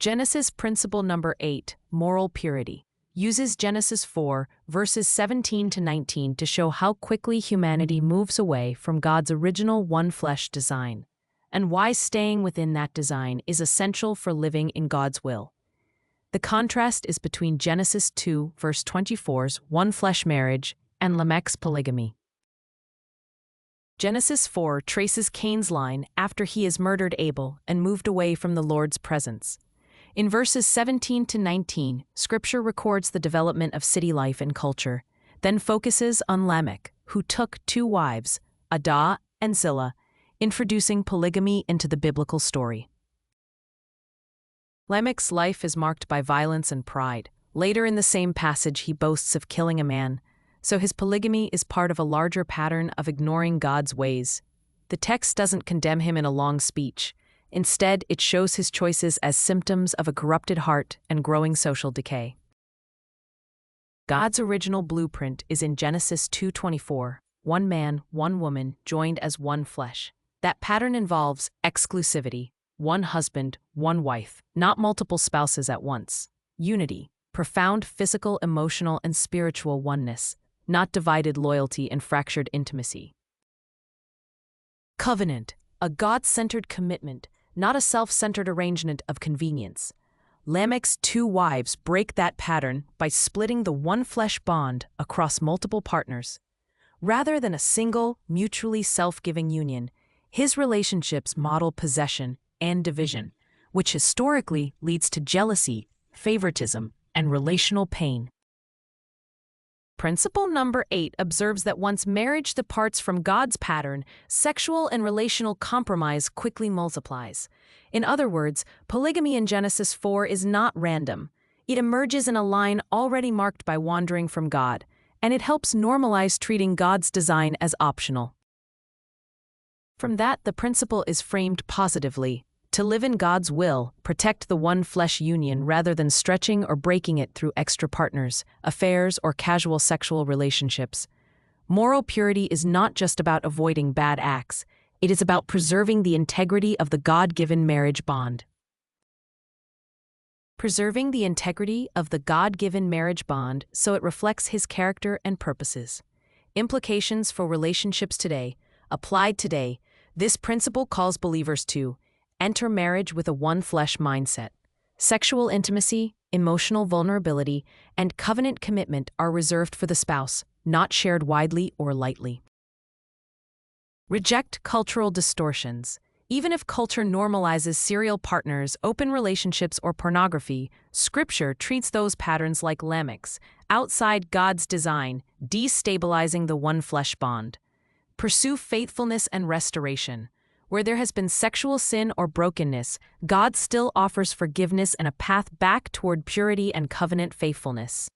Genesis principle number 8, moral purity, uses Genesis 4, verses 17 to 19 to show how quickly humanity moves away from God's original one-flesh design, and why staying within that design is essential for living in God's will. The contrast is between Genesis 2, verse 24's one-flesh marriage and Lamech's polygamy. Genesis 4 traces Cain's line after he has murdered Abel and moved away from the Lord's presence. In verses 17 to 19, Scripture records the development of city life and culture, then focuses on Lamech, who took 2 wives, Adah and Zillah, introducing polygamy into the biblical story. Lamech's life is marked by violence and pride. Later in the same passage, he boasts of killing a man, so his polygamy is part of a larger pattern of ignoring God's ways. The text doesn't condemn him in a long speech. Instead, it shows his choices as symptoms of a corrupted heart and growing social decay. God's original blueprint is in Genesis 2:24, one man, one woman, joined as one flesh. That pattern involves exclusivity, one husband, one wife, not multiple spouses at once. Unity, profound physical, emotional, and spiritual oneness, not divided loyalty and fractured intimacy. Covenant, a God-centered commitment, not a self-centered arrangement of convenience. Lamech's 2 wives break that pattern by splitting the one-flesh bond across multiple partners. Rather than a single, mutually self-giving union, his relationships model possession and division, which historically leads to jealousy, favoritism, and relational pain. Principle number 8 observes that once marriage departs from God's pattern, sexual and relational compromise quickly multiplies. In other words, polygamy in Genesis 4 is not random. It emerges in a line already marked by wandering from God, and it helps normalize treating God's design as optional. From that, the principle is framed positively. To live in God's will, protect the one-flesh union rather than stretching or breaking it through extra partners, affairs, or casual sexual relationships. Moral purity is not just about avoiding bad acts, it is about preserving the integrity of the God-given marriage bond. Preserving the integrity of the God-given marriage bond so it reflects His character and purposes. Implications for relationships today. Applied today, this principle calls believers to enter marriage with a one-flesh mindset. Sexual intimacy, emotional vulnerability, and covenant commitment are reserved for the spouse, not shared widely or lightly. Reject cultural distortions. Even if culture normalizes serial partners, open relationships, or pornography, Scripture treats those patterns like Lamech's, outside God's design, destabilizing the one-flesh bond. Pursue faithfulness and restoration. Where there has been sexual sin or brokenness, God still offers forgiveness and a path back toward purity and covenant faithfulness.